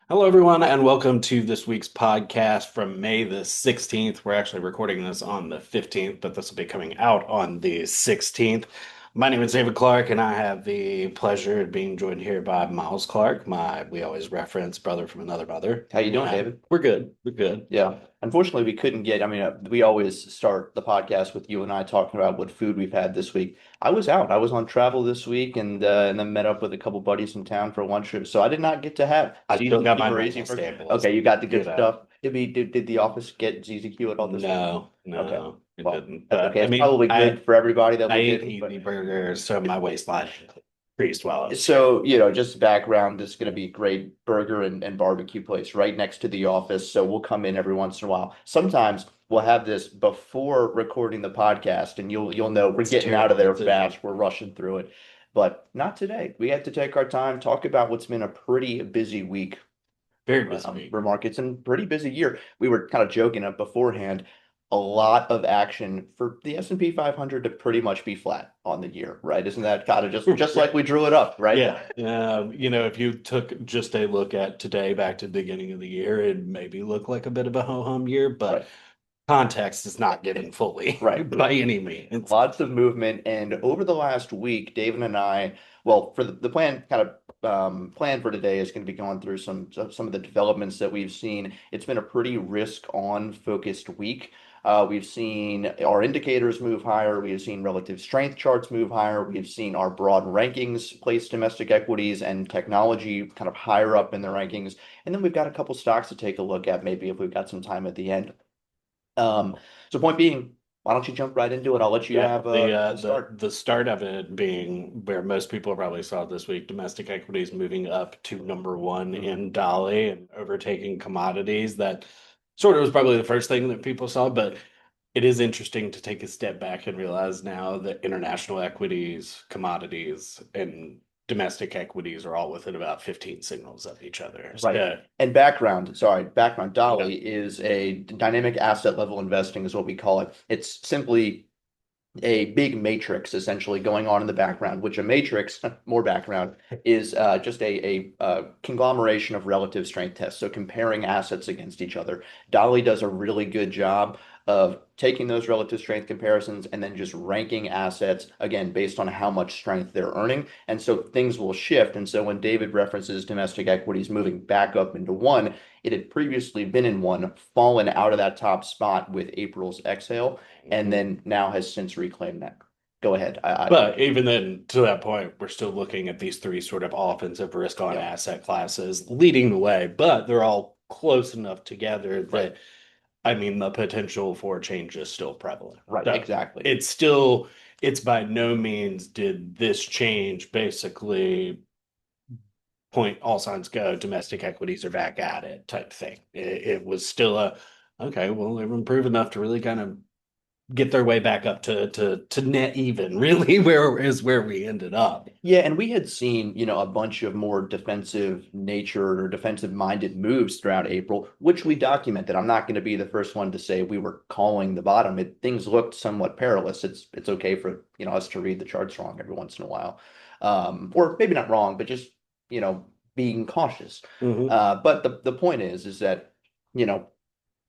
Hello, everyone, and welcome to this week's podcast from May the 16th. We're actually recording this on the 15th, but this will be coming out on the 16th. My name is David Clark, and I have the pleasure of being joined here by Miles Clark, we always reference brother from another mother. How you doing, And David? we're good. We're good. Yeah. Unfortunately, we couldn't get, we always start the podcast with you and I talking about what food we've had this week. I was out. I was on travel this week and then met up with a couple buddies in town for lunch. So I did not get to have I still got ZZQ my or normal Easy Burger. staples. Okay, you got the You good know, stuff. Did the office get ZZQ at all this week? no, Okay. no, it Well, didn't. that's But okay. I It's mean, probably good for everybody that I we ate didn't, but easy burgers, so my waistline increased while I was here. so, just background, this is going to be a great burger and barbecue place right next to the office. So we'll come in every once in a while. Sometimes we'll have this before recording the podcast, and you'll know we're It's a getting out of terrible there decision. fast. We're rushing through it. But not today. We had to take our time, talk about what's been a pretty busy week Very busy week. for markets and pretty busy year. We were kind of joking up beforehand. A lot of action for the S&P 500 to pretty much be flat on the year, right? Isn't that kind of just like we drew it up, right? Yeah. If you took just a look at today back to the beginning of the year, it maybe look like a bit of a ho-hum year, but Right. context is not given fully Right. by any means. Lots of movement. And over the last week, David and I, well, for the plan plan for today is going to be going through some of the developments that we've seen. It's been a pretty risk on focused week. We've seen our indicators move higher. We've seen relative strength charts move higher. We've seen our broad rankings place domestic equities and technology kind of higher up in the rankings. And then we've got a couple stocks to take a look at, maybe if we've got some time at the end. Um, so point being, why don't you jump right into it? I'll let you Yeah, have the uh the the start. the start of it being where most people probably saw this week, domestic equities moving up to number one Mhm. in Dolly and overtaking commodities. That sort of was probably the first thing that people saw, but it is interesting to take a step back and realize now that international equities, commodities, and domestic equities are all within about 15 signals of each other. Right. So, And background, yeah. Dolly is a dynamic asset level investing is what we call it. It's simply a big matrix essentially going on in the background, which a matrix, more background, is just a conglomeration of relative strength tests. So comparing assets against each other. Dolly does a really good job of taking those relative strength comparisons and then just ranking assets again based on how much strength they're earning. And so things will shift. And so when David references domestic equities moving back up into one, it had previously been in one, fallen out of that top spot with April's exhale and then now has since reclaimed that. Go ahead. But even then, to that point, we're still looking at these three sort of offensive risk on Yep. asset classes leading the way, but they're all close enough together Right. that, I mean, the potential for change is still prevalent. Right. So Exactly. it's still, it's by no means did this change basically point all signs go, domestic equities are back at it type thing. It was still okay, well, they've improved enough to really kind of get their way back up to net even, really, where we ended up. Yeah, and we had seen, a bunch of more defensive nature or defensive minded moves throughout April, which we documented. I'm not going to be the first one to say we were calling the bottom. Things looked somewhat perilous. It's okay for, us to read the charts wrong every once in a while. Or maybe not wrong, but just, you know, being cautious. Mhm. But the point is that, you know,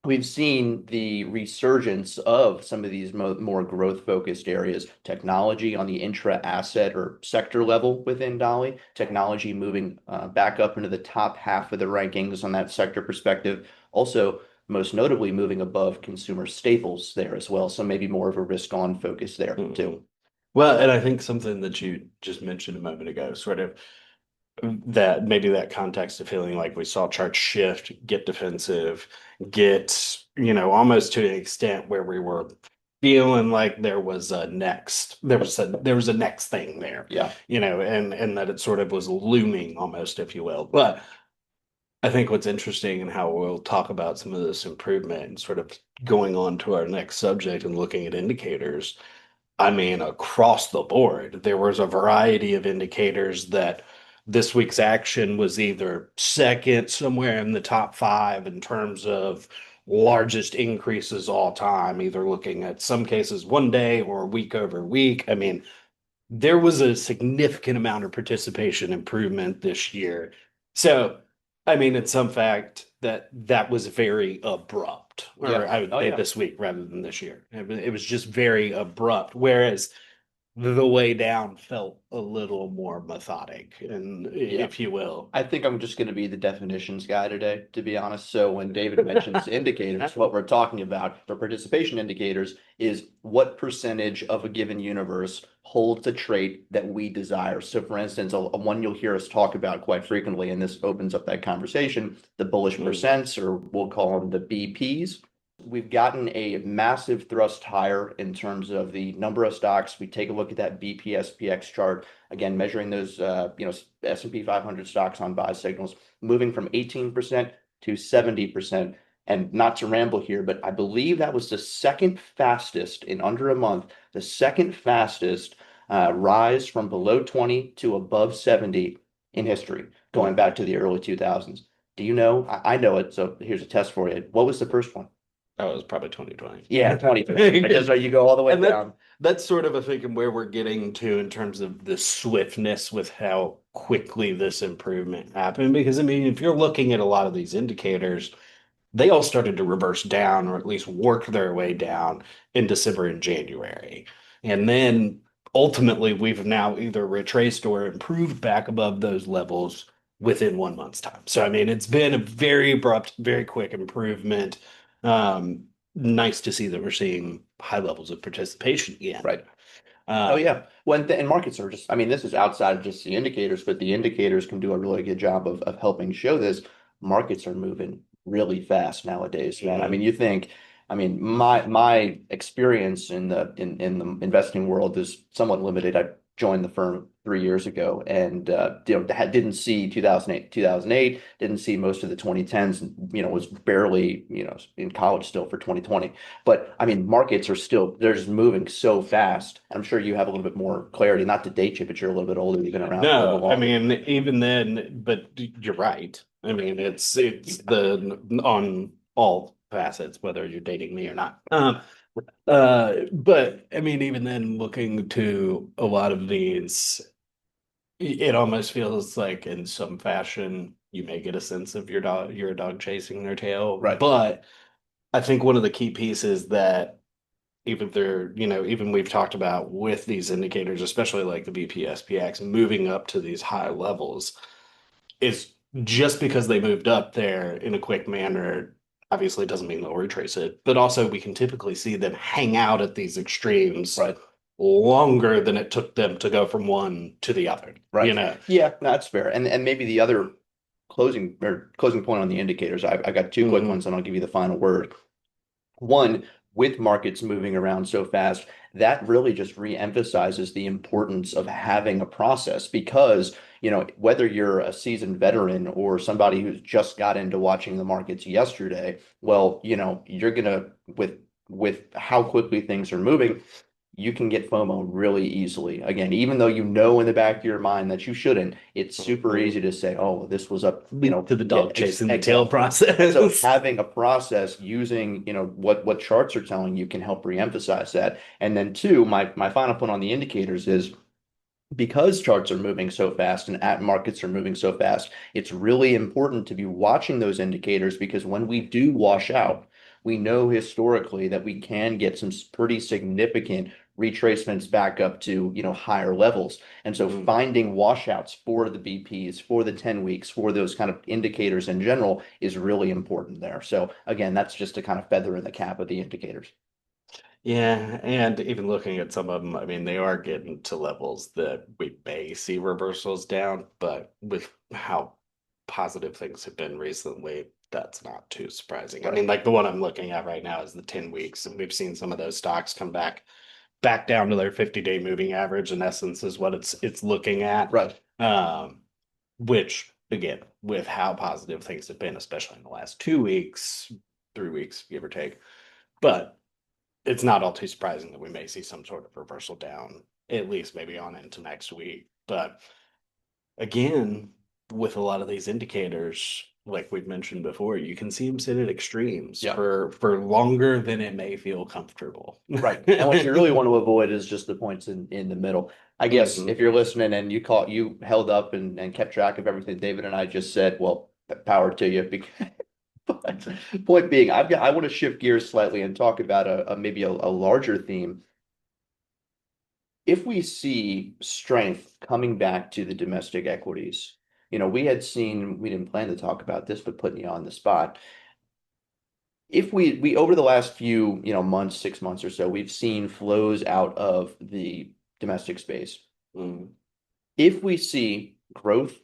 we've seen the resurgence of some of these more growth focused areas, technology on the intra asset or sector level within Dolly, technology moving back up into the top half of the rankings on that sector perspective. Also, most notably moving above consumer staples there as well. So maybe more of a risk on focus there too. Mhm. Well, and I think something that you just mentioned a moment ago, sort of that maybe that context of feeling like we saw charts shift, get defensive, get, almost to an extent where we were feeling like there was a next thing there, Yeah. and that it sort of was looming almost, if you will. But I think what's interesting and how we'll talk about some of this improvement and sort of going on to our next subject and looking at indicators. I mean, across the board, there was a variety of indicators that this week's action was either second, somewhere in the top five in terms of largest increases all time, either looking at some cases one day or week over week. I mean, there was a significant amount of participation improvement this year. So I mean, it's some fact that that was very abrupt, Yeah. or I would Oh say yeah. this week rather than this year. It was just very abrupt. Whereas the way down felt a little more methodic, and Yeah. if you will. I think I'm just going to be the definitions guy today, to be honest. So when David mentions indicators, what we're talking about for participation indicators is what percentage of a given universe holds a trait that we desire. So for instance, a one you'll hear us talk about quite frequently, and this opens up that conversation, the bullish Mm. percents, or we'll call them the BPs. We've gotten a massive thrust higher in terms of the number of stocks. We take a look at that BPSPX chart, again, measuring those, S&P 500 stocks on buy signals, moving from 18% to 70%. And not to ramble here, but I believe that was the second fastest in under a month, the second fastest rise from below 20 to above 70 in history, going Mhm. back to the early 2000s. Do you know? I know it, so here's a test for you. What was the first one? That was probably 2020. Yeah, 2015. I just you go all the way And down. that's sort of, I think, where we're getting to in terms of the swiftness with how quickly this improvement happened. Because I mean, if you're looking at a lot of these indicators, they all started to reverse down or at least work their way down in December and January. And then ultimately, we've now either retraced or improved back above those levels within 1 month's time. So, I mean, it's been a very abrupt, very quick improvement. Um, Nice to see that we're seeing high levels of participation again. Right. Oh Um, yeah. And markets are just, I mean, this is outside of just the indicators, but the indicators can do a really good job of helping show this. Markets are moving really fast nowadays, man. I mean, mhm. you think, I mean, my experience in the investing world is somewhat limited. I joined the firm 3 years ago and didn't see 2008, 2008, didn't see most of the 2010s, and was barely, in college still for 2020. But I mean, markets are still, they're just moving so fast. I'm sure you have a little bit more clarity, not to date you, but you're a little bit older. You've been around for a little No, I longer. mean, even then, but you're right. I mean, it's the on all facets, whether you're dating me or not. But I mean, even then, looking to a lot of these, it almost feels like in some fashion you may get a sense of you're a dog chasing their tail. Right. But I think one of the key pieces that even they're, even we've talked about with these indicators, especially like the BPSPX moving up to these high levels, is just because they moved up there in a quick manner, obviously it doesn't mean they'll retrace it, but also we can typically see them hang out at these extremes Right. longer than it took them to go from one to the other, Right. Yeah, that's fair. And maybe the other closing point on the indicators, I got two quick Mhm. ones, and I'll give you the final word. One, with markets moving around so fast, that really just re-emphasizes the importance of having a process because, whether you're a seasoned veteran or somebody who's just got into watching the markets yesterday, well, you're gonna with how quickly things are moving, you can get FOMO really easily. Again, even though you know in the back of your mind that you shouldn't, it's super Mhm. easy to say, "Oh, this was up," To the yeah, dog chasing the tail exactly. So process. having a process using, what charts are telling you can help reemphasize that. And then two, my final point on the indicators is because charts are moving so fast and at markets are moving so fast, it's really important to be watching those indicators because when we do wash out, we know historically that we can get some pretty significant retracements back up to, higher levels. And so Mhm. finding washouts for the BPs, for the 10 weeks, for those kind of indicators in general is really important there. So again, that's just a kind of feather in the cap of the indicators. Yeah, and even looking at some of them, I mean, they are getting to levels that we may see reversals down, but with how positive things have been recently, that's not too surprising. I Right. mean, like the one I'm looking at right now is the 10 weeks, and we've seen some of those stocks come back down to their 50-day moving average, in essence, is what it's looking at. Right. Um, which again, with how positive things have been, especially in the last 2 weeks, 3 weeks, give or take. But it's not all too surprising that we may see some sort of reversal down, at least maybe on into next week. But again, with a lot of these indicators, like we've mentioned before, you can see them sit at extremes Yeah. for longer than it may feel comfortable. Right. And what you really want to avoid is just the points in the middle. I guess Mhm. if you're listening and you held up and kept track of everything David and I just said, well, Power to you. But point being, I want to shift gears slightly and talk about a maybe a larger theme. If we see strength coming back to the domestic equities, we had seen, we didn't plan to talk about this, but putting you on the spot. If we over the last few, months, 6 months or so, we've seen flows out of the domestic space. Mm. If we see growth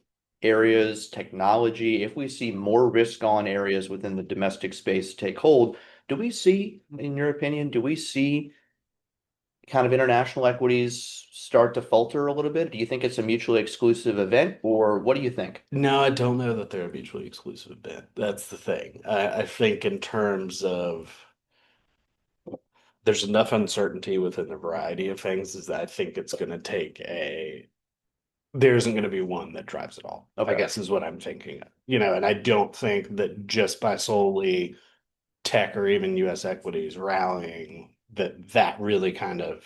areas, technology, if we see more risk on areas within the domestic space take hold, do we see, in your opinion, do we see kind of international equities start to falter a little bit? Do you think it's a mutually exclusive event, or what do you think? No, I don't know that they're a mutually exclusive bit. That's the thing. I think in terms of there's enough uncertainty within a variety of things is that I think it's going to take there isn't going to be one that drives it all, I Okay, guess is what I'm thinking. And I don't think that just by solely tech or even US equities rallying that really kind of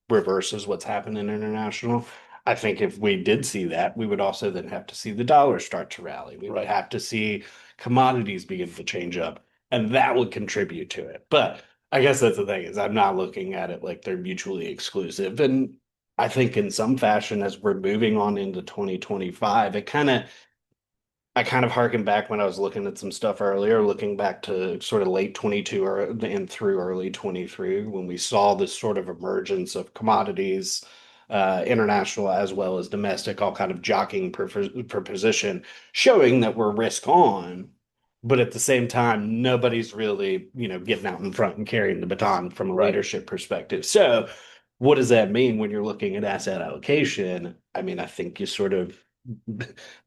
reverses what's happened in international. I think if we did see that, we would also then have to see the dollar start to rally. We would right, have to see commodities begin to change up, and that would contribute to it. But I guess that's the thing is I'm not looking at it like they're mutually exclusive. And I think in some fashion, as we're moving on into 2025, I kind of harken back when I was looking at some stuff earlier, looking back to sort of late 22 or and through early 23, when we saw this sort of emergence of commodities, international as well as domestic, all kind of jockeying for position, showing that we're risk on, but at the same time, nobody's really, getting out in front and carrying the baton from a right. leadership perspective. So, what does that mean when you're looking at asset allocation? I mean, I think you sort of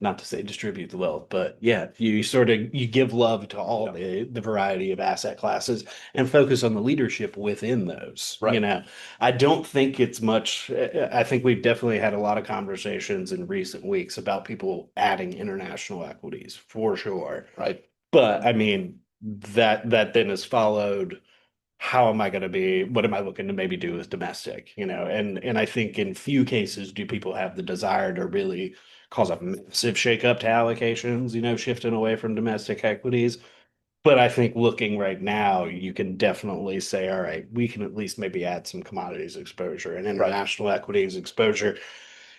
not to say distribute the wealth, but yeah, you sort of you give love to all Yeah, the variety of asset classes and focus on the leadership within those. right, I don't think it's much. I think we've definitely had a lot of conversations in recent weeks about people adding international equities for sure. right. But I mean, that then is followed how am I going to be, what am I looking to maybe do with domestic, and I think in few cases do people have the desire to really cause a massive shakeup to allocations, shifting away from domestic equities. But I think looking right now, you can definitely say, all right, we can at least maybe add some commodities exposure and Right. international equities exposure,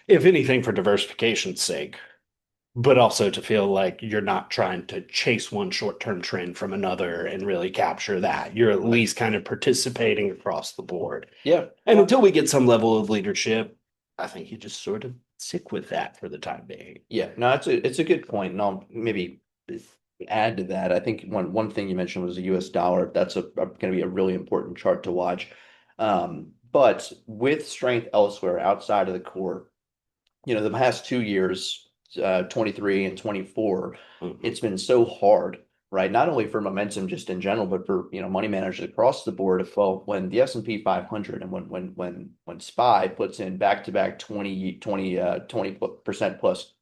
if anything, for diversification's sake, but also to feel like you're not trying to chase one short-term trend from another and really capture that. You're at Right. least kind of participating across the board. Yeah. And until we get some level of leadership, I think you just sort of stick with that for the time being. Yeah. No, it's a good point. And I'll maybe add to that. I think one thing you mentioned was the US dollar. That's going to be a really important chart to watch. But with strength elsewhere outside of the core, the past 2 years, 23 and 24, Mhm. it's been so hard, right? Not only for momentum just in general, but for, money managers across the board. Well, when the S&P 500 and when SPY puts in back-to-back 20% plus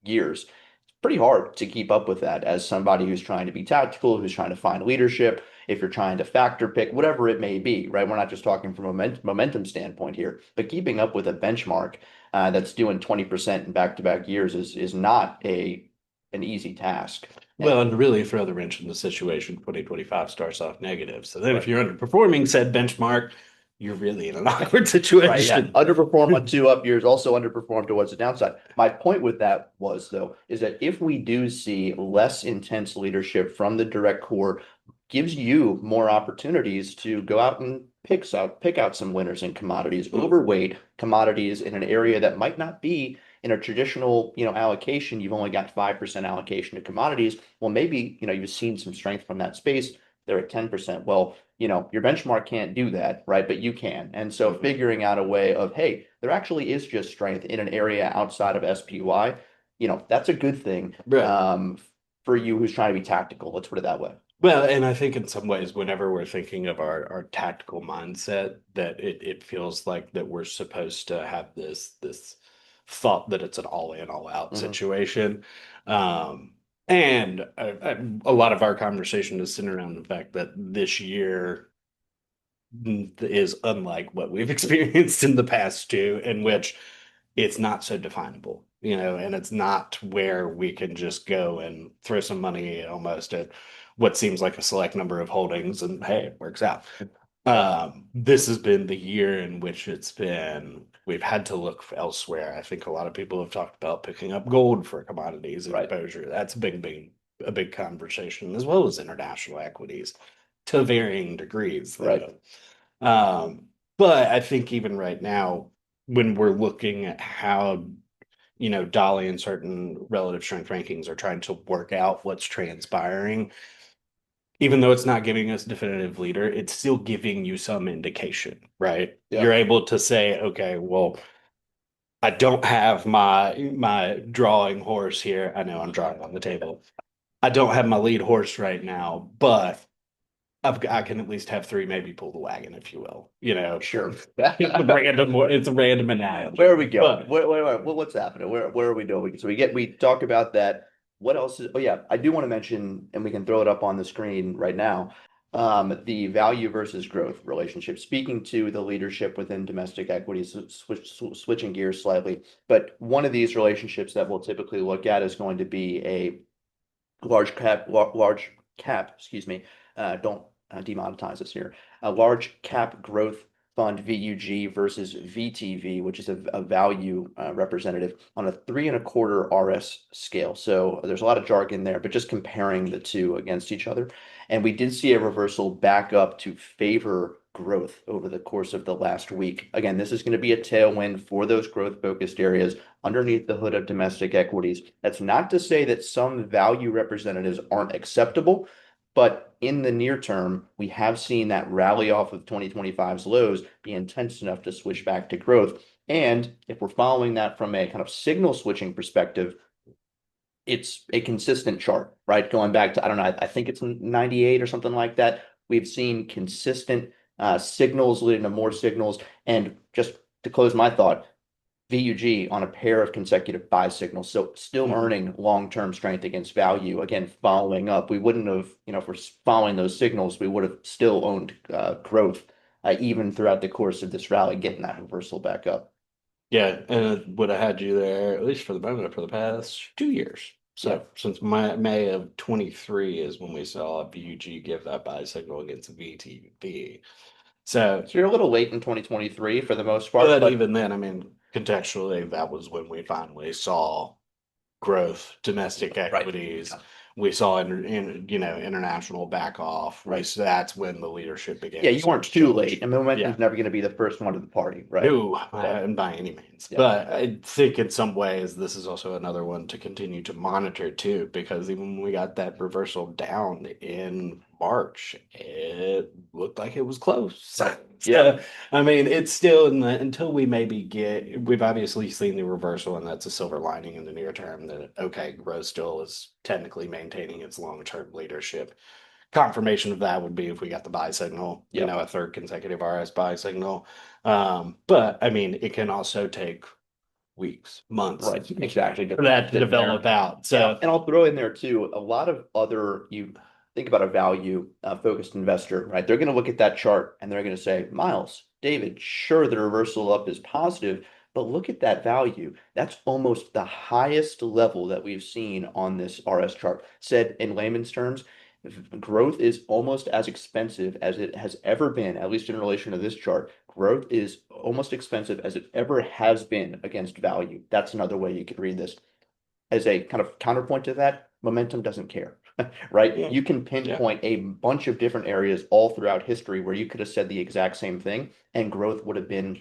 years, it's pretty hard to keep up with that as somebody who's trying to be tactical, who's trying to find leadership, if you're trying to factor pick, whatever it may be, right? We're not just talking from a momentum standpoint here, but keeping up with a benchmark that's doing 20% in back-to-back years is not an easy task. Well, and to really throw the wrench in the situation, 2025 starts off negative. So then if Right. you're underperforming said benchmark, you're really in an awkward Right. Yeah. situation. Underperform on 2 up years, also underperform towards the downside. My point with that was, though, is that if we do see less intense leadership from the direct core, gives you more opportunities to go out and pick out some winners in commodities, Mhm. overweight commodities in an area that might not be in a traditional, allocation. You've only got 5% allocation to commodities. Well, maybe, you've seen some strength from that space. They're at 10%. Well, your benchmark can't do that, right? But you can. And so Mhm. figuring out a way of, hey, there actually is just strength in an area outside of SPY, that's a good thing Right. for you who's trying to be tactical. Let's put it that way. Well, and I think in some ways, whenever we're thinking of our tactical mindset, that it feels like that we're supposed to have this thought that it's an all in, all out Hmm. situation. And a lot of our conversation is centered around the fact that this year is unlike what we've experienced in the past two, in which it's not so definable. and it's not where we can just go and throw some money almost at what seems like a select number of holdings and hey, it works out. This has been the year in which we've had to look elsewhere. I think a lot of people have talked about picking up gold for commodities Right. exposure. That's a big conversation, as well as international equities to varying degrees, Right. though. But I think even right now, when we're looking at how, Dolly and certain relative strength rankings are trying to work out what's transpiring, even though it's not giving us definitive leader, it's still giving you some indication, right? You're Yep. able to say, okay, well, I don't have my drawing horse here. I know I'm drawing on the table. I don't have my lead horse right now, but I can at least have three maybe pull the wagon, if you will. Sure. It's a random Where analogy. are we going? But What's happening? Where are we doing? So we talk about that. What else is, oh yeah, I do want to mention, and we can throw it up on the screen right now, the value versus growth relationship. Speaking to the leadership within domestic equities, switching gears slightly, but one of these relationships that we'll typically look at is going to be a large cap, excuse me, don't demonetize us here. A large cap growth fund VUG versus VTV, which is a value representative on a 3.25 RS scale. So there's a lot of jargon there, but just comparing the two against each other. And we did see a reversal back up to favor growth over the course of the last week. Again, this is going to be a tailwind for those growth focused areas underneath the hood of domestic equities. That's not to say that some value representatives aren't acceptable, but in the near term, we have seen that rally off of 2025's lows be intense enough to switch back to growth. And if we're following that from a kind of signal switching perspective, it's a consistent chart, right? Going back to, I don't know, I think it's 98 or something like that. We've seen consistent signals leading to more signals. And just to close my thought, VUG on a pair of consecutive buy signals. So still mhm. earning long-term strength against value. Again, following up, we wouldn't have, if we're following those signals, we would have still owned growth even throughout the course of this rally, getting that reversal back up. Yeah, and it would have had you there at least for the moment for the past 2 years. Yeah. So since May of 23 is when we saw BUG give that buy signal against VTB. So, So you're a little late in 2023 for the most part, but but even then, I mean, contextually, that was when we finally saw growth, domestic right. equities. Yeah. We saw international back off. Right. That's when the leadership began Yeah, to you start weren't to too change. late. I mean, momentum's Yeah. never going to be the first one to the party, right? No, But by any means. yeah, But I think in some ways this is also another one to continue to monitor too, because even when we got that reversal down in March, it looked like it was close. right. Yeah. So, I mean, it's still until we maybe we've obviously seen the reversal, and that's a silver lining in the near term that, okay, growth still is technically maintaining its long-term leadership. Confirmation of that would be if we got the buy signal, Yep. a third consecutive RS buy signal. But I mean, it can also take weeks, months Right. Exactly. for To that to sit develop there. out. And So, and I'll throw in there too, a lot of other, you think about a value focused investor, right? They're going to look at that chart and they're going to say, Miles, David, sure, the reversal up is positive, but look at that value. That's almost the highest level that we've seen on this RS chart. Said in layman's terms, growth is almost as expensive as it has ever been, at least in relation to this chart. Growth is almost expensive as it ever has been against value. That's another way you could read this. As a kind of counterpoint to that, momentum doesn't care, right? yeah, You can yeah, pinpoint a bunch of different areas all throughout history where you could have said the exact same thing and growth would have been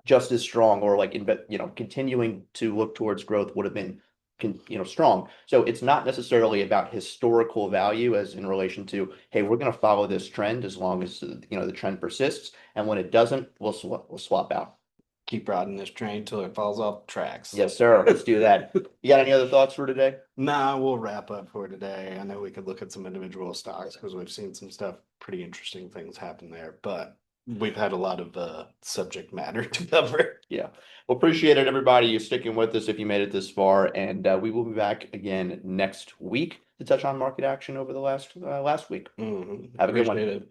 just as strong, or like continuing to look towards growth would have been strong. So it's not necessarily about historical value as in relation to, hey, we're going to follow this trend as long as the trend persists, and when it doesn't, we'll swap out. keep riding this train till it falls off the tracks. Yes, sir. Let's do that. You got any other thoughts for today? Nah, we'll wrap up for today. I know we could look at some individual stocks because we've seen some stuff, pretty interesting things happen there, but we've had a lot of subject matter to cover. Yeah. Well, appreciate it, everybody. You sticking with us if you made it this far, and we will be back again next week to touch on market action over the last week. Mhm. Have a good one. Appreciate it.